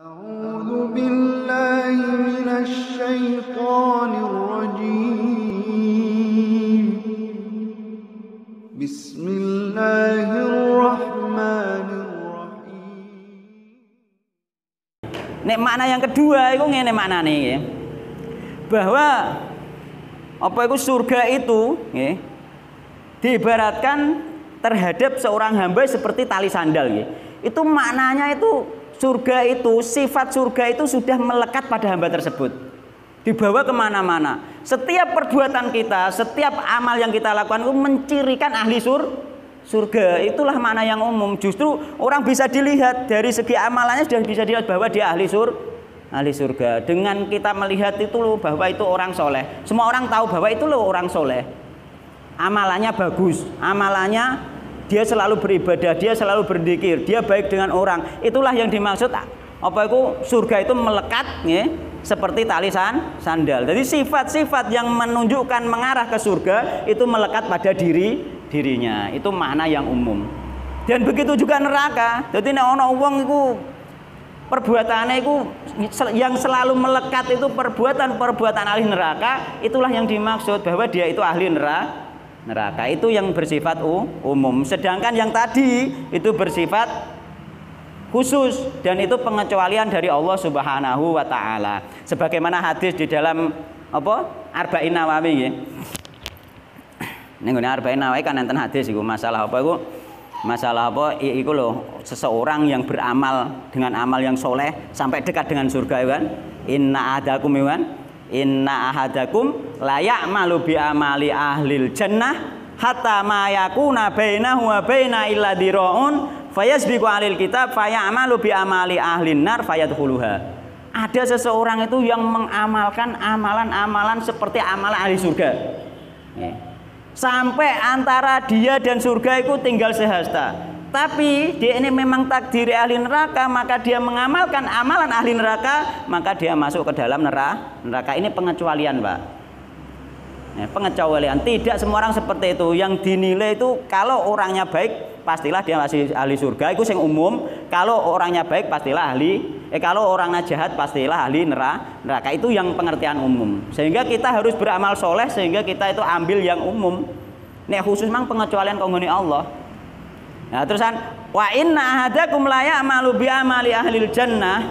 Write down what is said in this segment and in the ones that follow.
A'udzu billahi minasy syaithanir rajim. Bismillahirrahmanirrahim. Nek makna yang kedua itu ngene maknane nggih. Bahwa apa itu surga itu nggih diibaratkan terhadap seorang hamba seperti tali sandal nggih. Itu maknanya itu surga itu, sifat surga itu sudah melekat pada hamba tersebut. Dibawa kemana-mana. Setiap perbuatan kita, setiap amal yang kita lakukan itu mencirikan ahli surga. Itulah makna yang umum. Justru orang bisa dilihat dari segi amalannya sudah bisa dilihat bahwa dia ahli surga. Dengan kita melihat itu loh bahwa itu orang soleh. Semua orang tahu bahwa itu loh orang soleh. Amalannya bagus, amalannya dia selalu beribadah, dia selalu berzikir, dia baik dengan orang. Itulah yang dimaksud apa itu surga itu melekat ya, seperti tali sandal. Jadi sifat-sifat yang menunjukkan mengarah ke surga itu melekat pada dirinya. Itu makna yang umum. Dan begitu juga neraka. Jadi nek ana wong iku perbuatannya itu yang selalu melekat itu perbuatan ahli neraka, itulah yang dimaksud bahwa dia itu ahli neraka. Itu yang bersifat umum, sedangkan yang tadi itu bersifat khusus dan itu pengecualian dari Allah Subhanahu wa taala. Sebagaimana hadis di dalam apa? Arba'in Nawawi nggih. Ning ngene Arba'in Nawawi kan enten hadis iku masalah apa iku? Masalah apa iku lho, seseorang yang beramal dengan amal yang soleh sampai dekat dengan surga kan. Inna ahadakum la ya'malu bi amali ahlil jannah hatta ma yakuna bainahu wa baina illa diraun fayasbiqu alil kitab fayamalu bi amali ahlin nar fayadkhuluha. Ada seseorang itu yang mengamalkan amalan-amalan seperti amalan ahli surga. Sampai antara dia dan surga itu tinggal sehasta. Tapi dia ini memang takdir ahli neraka, maka dia mengamalkan amalan ahli neraka, maka dia masuk ke dalam neraka. Ini pengecualian, Pak. Pengecualian. Tidak semua orang seperti itu. Yang dinilai itu kalau orangnya baik, pastilah dia masih ahli surga. Itu yang umum. Kalau orangnya baik, pastilah kalau orangnya jahat, pastilah ahli neraka. Itu yang pengertian umum. Sehingga kita harus beramal soleh, sehingga kita itu ambil yang umum. Nek khusus memang pengecualian konggoni Allah. Nah, terusan wa inna ahadakum la ya'malu bi amali ahlil jannah.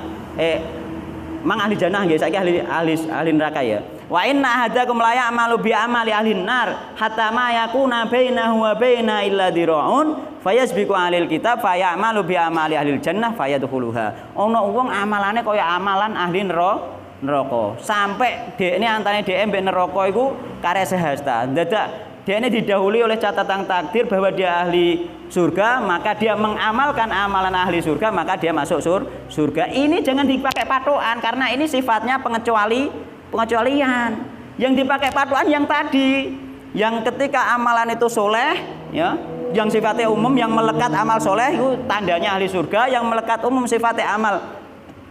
Mang ahli jannah nggih saiki ahli neraka ya. Wa inna ahadakum la ya'malu bi amali ahlin nar hatta ma yakuna bainahu wa baina illa diraun fayasbiqu alil kitab fayamalu bi amali ahlil jannah fayadkhuluha. Ono wong amalane kaya amalan ahli neraka. Sampai dekne antane dhek mbek neraka iku karek sehasta. Dadak dia ini didahului oleh catatan takdir bahwa dia ahli surga, maka dia mengamalkan amalan ahli surga, maka dia masuk surga. Ini jangan dipakai patokan karena ini sifatnya pengecualian. Yang dipakai patokan yang tadi, yang ketika amalan itu soleh, ya, yang sifatnya umum, yang melekat amal soleh itu tandanya ahli surga, yang melekat umum sifatnya amal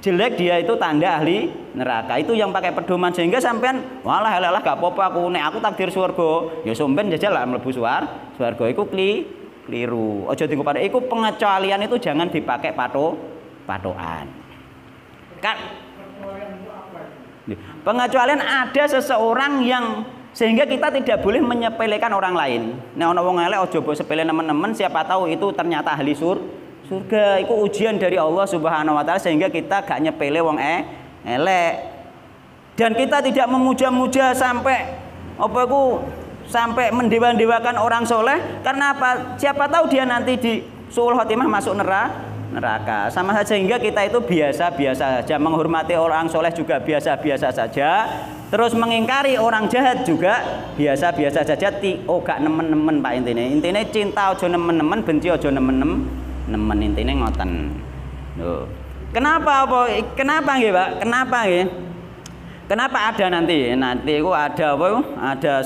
jelek dia itu tanda ahli neraka. Itu yang pakai pedoman sehingga sampean walah gak apa-apa aku takdir surga ya sampean jajal lah mlebu swarga iku keliru. Aja dienggo pada iku pengecualian itu jangan dipakai patokan. Pengecualian ada seseorang yang sehingga kita tidak boleh menyepelekan orang lain. Nek ana wong elek aja mbok sepele nemen-nemen, siapa tahu itu ternyata ahli surga. Itu ujian dari Allah Subhanahu wa taala sehingga kita gak nyepele wong elek. Dan kita tidak memuja-muja sampai sampai mendewa-dewakan orang soleh. Karena apa? Siapa tahu dia nanti di suul khotimah masuk neraka. Sama saja sehingga kita itu biasa-biasa saja, menghormati orang soleh juga biasa-biasa saja. Terus mengingkari orang jahat juga biasa-biasa saja. Gak nemen-nemen Pak intine cinta aja nemen-nemen, benci aja nemen-nemen. Intine ngoten. Lho. Kenapa nggih, Pak? Kenapa nggih? Kenapa ada nanti itu ada apa? Ada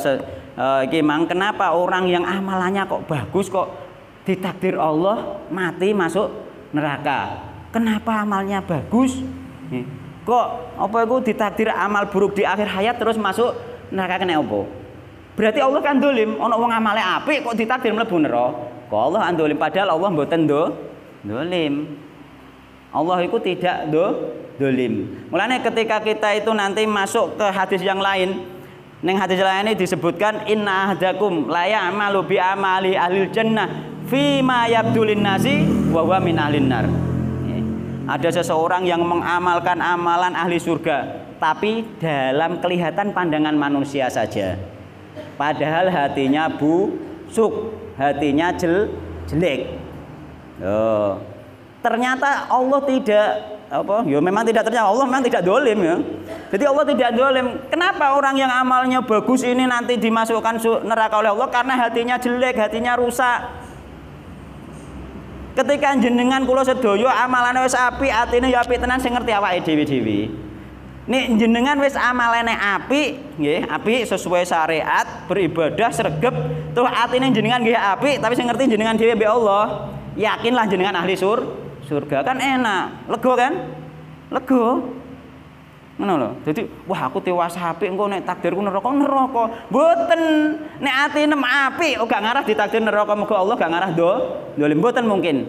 iki mang kenapa orang yang amalannya kok bagus kok ditakdir Allah mati masuk neraka? Kenapa amalnya bagus? Kok apa itu ditakdir amal buruk di akhir hayat terus masuk neraka kena apa? Berarti Allah kan dolim, ana wong amale apik kok ditakdir mlebu neraka. Allah andolim padahal Allah mboten dolim. Allah itu tidak dolim. Mulane ketika kita itu nanti masuk ke hadis yang lain, neng hadis lain ini disebutkan inna ahdakum la ya'malu bi amali ahlil jannah fima yabdulin nasi wa huwa min ahlin nar. Ada seseorang yang mengamalkan amalan ahli surga, tapi dalam kelihatan pandangan manusia saja. Padahal hatinya busuk, hatinya jelek. Oh. Ternyata Allah tidak ya memang tidak ternyata Allah memang tidak dolim ya. Jadi Allah tidak dolim. Kenapa orang yang amalnya bagus ini nanti dimasukkan neraka oleh Allah? Karena hatinya jelek, hatinya rusak. Ketika jenengan kula sedaya amalane wis apik, atine ya apik tenan sing ngerti awake dhewe-dhewe. Nek jenengan wis amalane apik, nggih, apik sesuai syariat, beribadah sregep, terus atine jenengan nggih apik, tapi sing ngerti jenengan dhewe mbek Allah. Yakinlah jenengan ahli surga, kan enak, lega kan? Lega. Ngono lho. Dadi wah aku tewas apik engko nek takdirku neraka. Mboten. Nek atine apik gak ngarah ditakdir neraka, muga Allah gak ngarah dolim. Mboten mungkin.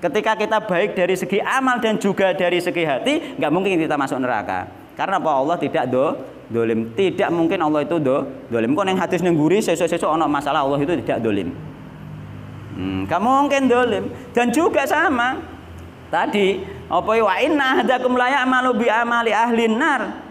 Ketika kita baik dari segi amal dan juga dari segi hati, enggak mungkin kita masuk neraka. Karena apa? Allah tidak dolim. Tidak mungkin Allah itu dolim. Kok ning hadis ning guri sesuk-sesuk ana masalah Allah itu tidak dolim. Kamu mungkin dolim. Dan juga sama tadi apa wa inna ahdakum la ya'malu bi amali ahlin nar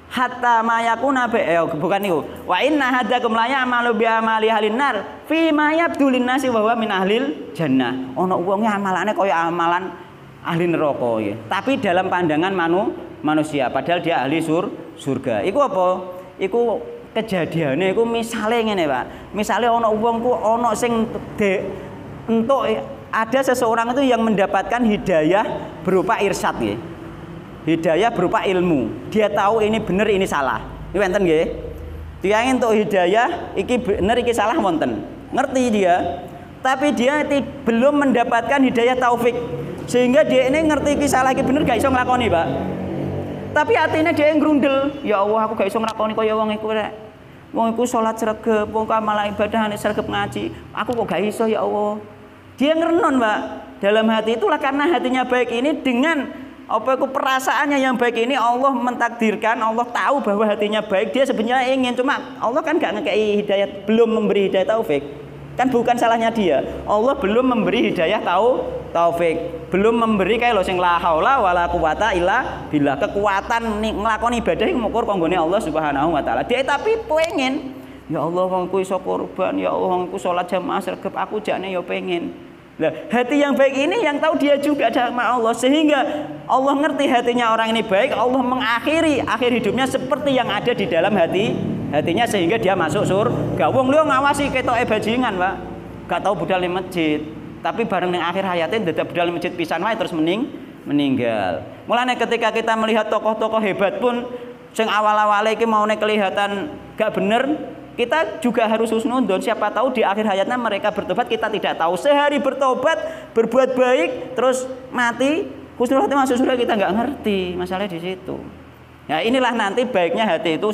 hatta ma yakuna bukan itu wa inna ahdakum la ya'malu bi amali ahlin nar fi ma yabdulin nasi wa huwa min ahlil jannah. Ana wong amalane kaya amalan ahli neraka ya. Tapi dalam pandangan manusia padahal dia ahli surga. Iku apa? Iku kejadiannya itu misalnya ngene Pak. Misalnya ana wong ku ana sing entuk ada seseorang itu yang mendapatkan hidayah berupa irsyad nggih. Hidayah berupa ilmu. Dia tahu ini benar ini salah. Ini wonten nggih. Dia entuk hidayah iki bener iki salah wonten. Ngerti dia. Tapi dia belum mendapatkan hidayah taufik. Sehingga dia ini ngerti iki salah iki bener gak iso nglakoni, Pak. Tapi hatinya dia ngrundel, ya Allah aku gak iso nglakoni kaya wong iku rek. Wong iku salat sregep, wong amal ibadah sregep ngaji. Aku kok gak iso ya Allah. Dia ngerenon, Pak. Dalam hati itulah karena hatinya baik ini dengan apa itu perasaannya yang baik ini Allah mentakdirkan, Allah tahu bahwa hatinya baik, dia sebenarnya ingin, cuma Allah kan gak ngekei hidayah, belum memberi hidayah taufik. Kan bukan salahnya dia. Allah belum memberi hidayah taufik. Belum memberi kayak lo sing la haula wala quwata illa billah, kekuatan nglakoni ibadah iku ngukur kanggone Allah Subhanahu wa taala. Dia tapi pengen, ya Allah wongku iso korban, ya Allah wongku salat jamaah sregep, aku jane ya pengen. Nah, hati yang baik ini yang tahu dia juga sama Allah, sehingga Allah ngerti hatinya orang ini baik, Allah mengakhiri akhir hidupnya seperti yang ada di dalam hatinya sehingga dia masuk surga. Wong liya ngawasi ketoke bajingan, Pak. Gak tahu budal di masjid. Tapi bareng ning akhir hayatnya dadak budal masjid pisan wae terus meninggal. Mulane ketika kita melihat tokoh-tokoh hebat pun sing awal-awale iki maune kelihatan gak bener, kita juga harus husnudzon. Siapa tahu di akhir hayatnya mereka bertobat, kita tidak tahu. Sehari bertobat, berbuat baik, terus mati, husnul hati masuk surga kita nggak ngerti. Masalahnya di situ. Ya inilah nanti baiknya hati itu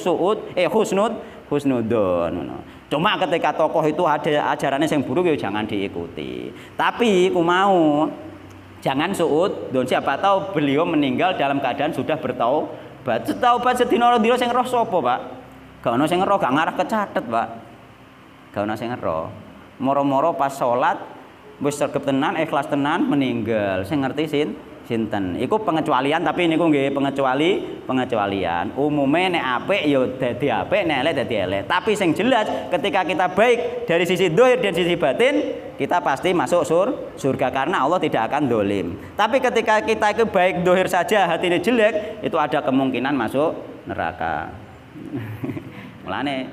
husnudzon. Cuma ketika tokoh itu ada ajarannya yang buruk ya jangan diikuti. Tapi aku mau jangan suudzon. Siapa tahu beliau meninggal dalam keadaan sudah bertaubat. Taubat sedina dina sing roh sapa, Pak? Gak ono sing ngeroh, gak ngarah kecatet, Pak. Gak ono sing ngeroh. Moro-moro pas salat wis sregep tenan, ikhlas tenan meninggal. Sing ngerti sinten. Iku pengecualian, tapi niku nggih pengecualian. Umume nek apik ya dadi apik, nek elek dadi elek. Tapi sing jelas ketika kita baik dari sisi zahir dan sisi batin, kita pasti masuk surga karena Allah tidak akan dolim. Tapi ketika kita itu baik zahir saja, hatinya jelek, itu ada kemungkinan masuk neraka. Mulane